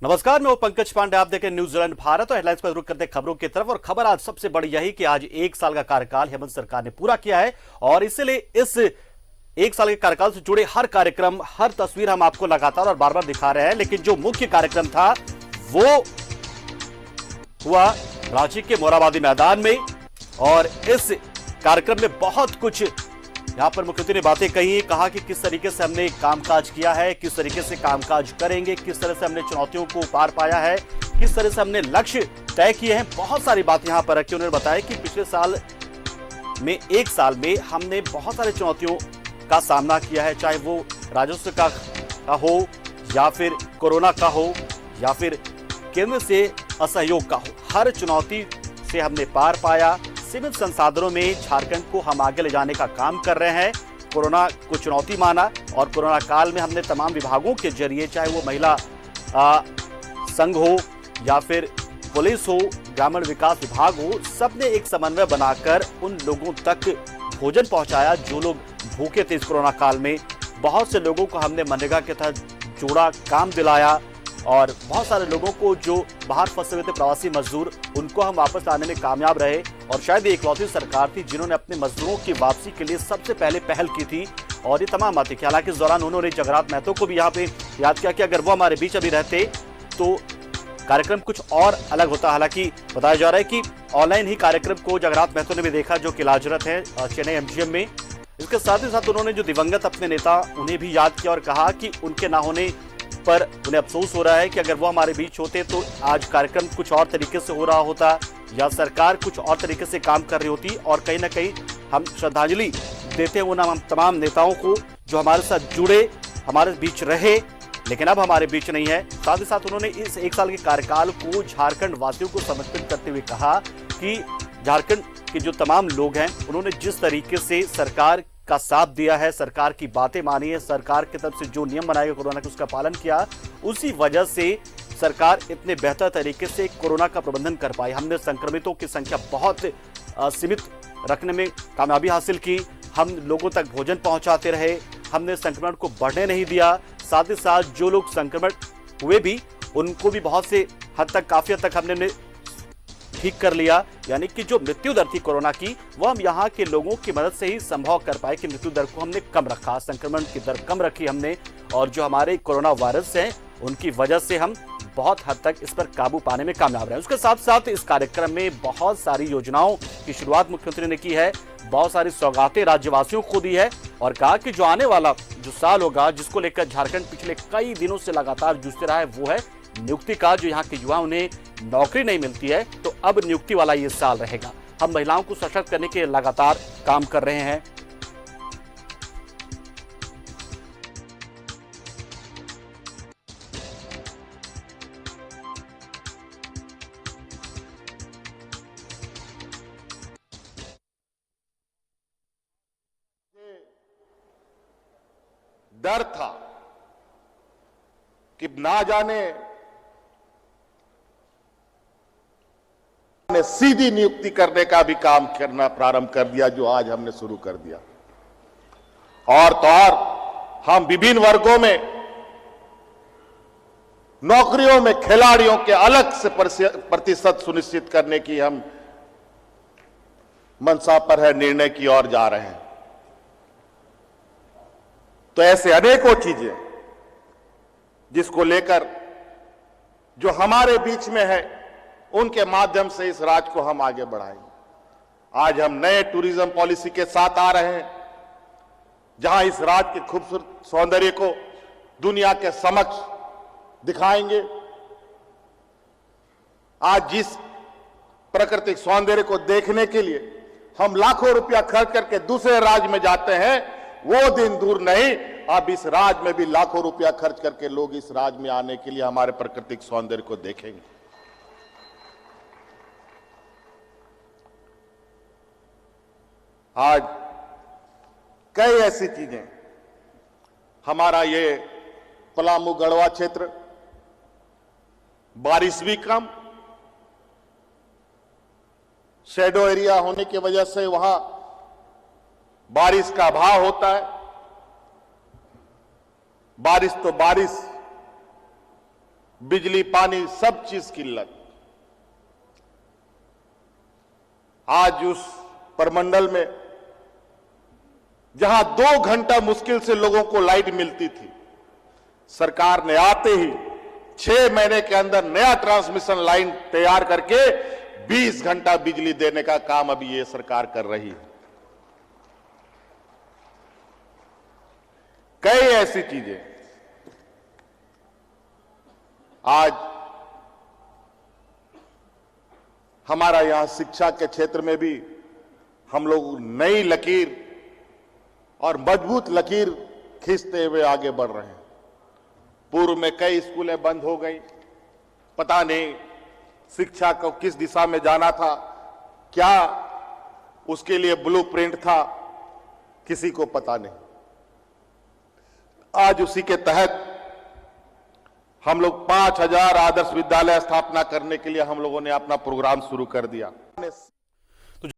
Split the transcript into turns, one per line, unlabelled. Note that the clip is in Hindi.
नमस्कार, मैं हूं पंकज पांडे। आप देखें न्यूजीलैंड भारत और हेडलाइंस पर रुक करते खबरों की तरफ। और खबर आज सबसे बड़ी यही कि आज 1 साल का कार्यकाल हेमंत सरकार ने पूरा किया है और इसलिए इस 1 साल के कार्यकाल से जुड़े हर कार्यक्रम, हर तस्वीर हम आपको लगातार और बार बार दिखा रहे हैं। लेकिन जो मुख्य कार्यक्रम था वो हुआ रांची के मोरहाबादी मैदान में और इस कार्यक्रम में बहुत कुछ यहां पर मुख्यमंत्री ने बातें कही, कहा कि किस तरीके से हमने कामकाज किया है, किस तरीके से कामकाज करेंगे, किस तरह से हमने चुनौतियों को पार पाया है, किस तरह से हमने लक्ष्य तय किए हैं। बहुत सारी बात यहां पर रखी। उन्होंने बताया कि पिछले साल में 1 साल में हमने बहुत सारी चुनौतियों का सामना किया है, चाहे वो राजस्व का हो या फिर कोरोना का हो या फिर केंद्र से असहयोग का हो। हर चुनौती से हमने पार पाया। सीमित संसाधनों में झारखंड को हम आगे ले जाने का काम कर रहे हैं। कोरोना को चुनौती माना और कोरोना काल में हमने तमाम विभागों के जरिए, चाहे वो महिला संघ हो या फिर पुलिस हो, ग्रामीण विकास विभाग हो, सबने एक समन्वय बनाकर उन लोगों तक भोजन पहुंचाया जो लोग भूखे थे इस कोरोना काल में। बहुत से लोगों को हमने मनरेगा के तहत जोड़ा, काम दिलाया और बहुत सारे लोगों को जो बाहर फंसे हुए थे प्रवासी मजदूर, उनको हम वापस लाने में कामयाब रहे। और शायद इकलौती सरकार थी जिन्होंने अपने मजदूरों की वापसी के लिए सबसे पहले पहल की थी और ये तमाम बातें की। हालांकि इस दौरान उन्होंने जगरात महतो को भी यहाँ पे याद किया कि अगर वो हमारे बीच अभी रहते तो कार्यक्रम कुछ और अलग होता। हालांकि बताया जा रहा है कि ऑनलाइन ही कार्यक्रम को जगरात महतो ने भी देखा, जो कि इलाजरत है चेन्नई एमजीएम में। इसके साथ ही साथ उन्होंने जो दिवंगत अपने नेता उन्हें भी याद किया और कहा कि उनके ना होने पर उन्हें अफसोस हो रहा है कि अगर वो हमारे बीच होते तो आज कार्यक्रम कुछ और तरीके से हो रहा होता या सरकार कुछ और तरीके से काम कर रही होती। और कहीं ना कहीं हम श्रद्धांजलि देते हैं उन तमाम नेताओं को जो हमारे साथ जुड़े, हमारे बीच रहे, लेकिन अब हमारे बीच नहीं है। साथ ही साथ उन्होंने इस 1 साल के कार्यकाल को झारखंड वासियों को समर्पित करते हुए कहा कि झारखंड के जो तमाम लोग हैं उन्होंने जिस तरीके से सरकार का साथ दिया है, सरकार की बातें मानी है, सरकार की तरफ से जो नियम बनाए गए कोरोना के उसका पालन किया, उसी वजह से सरकार इतने बेहतर तरीके से कोरोना का प्रबंधन कर पाई। हमने संक्रमितों की संख्या बहुत सीमित रखने में कामयाबी हासिल की। हम लोगों तक भोजन पहुंचाते रहे, हमने संक्रमण को बढ़ने नहीं दिया। साथ ही साथ जो लोग संक्रमण हुए भी उनको भी बहुत से हद तक, काफी हद तक हमने ठीक कर लिया। यानी कि जो मृत्यु दर थी कोरोना की, वो हम यहाँ के लोगों की मदद से ही संभव कर पाए कि मृत्यु दर को हमने कम रखा, संक्रमण की दर कम रखी हमने। और जो हमारे कोरोना वायरस हैं उनकी वजह से हम बहुत हद तक इस पर काबू पाने में कामयाब रहे। उसके साथ साथ इस कार्यक्रम में बहुत सारी योजनाओं की शुरुआत मुख्यमंत्री ने की है, बहुत सारी सौगातें राज्यवासियों को दी है और कहा कि जो आने वाला जो साल होगा, जिसको लेकर झारखंड पिछले कई दिनों से लगातार जूझते रहा है, वो है नियुक्ति का। जो यहाँ के युवा, उन्हें नौकरी नहीं मिलती है, तो अब नियुक्ति वाला ये साल रहेगा। हम महिलाओं को सशक्त करने के लगातार काम कर रहे हैं।
डर था कि ना जाने ने सीधी नियुक्ति करने का भी काम करना प्रारंभ कर दिया, जो आज हमने शुरू कर दिया। और तो और हम विभिन्न वर्गों में नौकरियों में खिलाड़ियों के अलग से प्रतिशत सुनिश्चित करने की हम मंशा पर है, निर्णय की ओर जा रहे हैं। तो ऐसे अनेकों चीजें जिसको लेकर जो हमारे बीच में है, उनके माध्यम से इस राज्य को हम आगे बढ़ाएंगे। आज हम नए टूरिज्म पॉलिसी के साथ आ रहे हैं, जहां इस राज्य के खूबसूरत सौंदर्य को दुनिया के समक्ष दिखाएंगे। आज जिस प्राकृतिक सौंदर्य को देखने के लिए हम लाखों रुपया खर्च करके दूसरे राज्य में जाते हैं, वो दिन दूर नहीं, अब इस राज्य में भी लाखों रुपया खर्च करके लोग इस राज्य में आने के लिए हमारे प्राकृतिक सौंदर्य को देखेंगे। आज कई ऐसी चीजें, हमारा ये पलामू गढ़वा क्षेत्र, बारिश भी कम, शैडो एरिया होने की वजह से वहां बारिश का अभाव होता है। बारिश तो बारिश, बिजली, पानी, सब चीज किल्लत। आज उस परमंडल में जहां 2 घंटा मुश्किल से लोगों को लाइट मिलती थी, सरकार ने आते ही 6 महीने के अंदर नया ट्रांसमिशन लाइन तैयार करके 20 घंटा बिजली देने का काम अभी ये सरकार कर रही है। कई ऐसी चीजें आज हमारा यहां शिक्षा के क्षेत्र में भी हम लोग नई लकीर और मजबूत लकीर खींचते हुए आगे बढ़ रहे हैं। पूर्व में कई स्कूलें बंद हो गई, पता नहीं शिक्षा को किस दिशा में जाना था, क्या उसके लिए ब्लूप्रिंट था, किसी को पता नहीं। आज उसी के तहत हम लोग 5000 आदर्श विद्यालय स्थापना करने के लिए हम लोगों ने अपना प्रोग्राम शुरू कर दिया।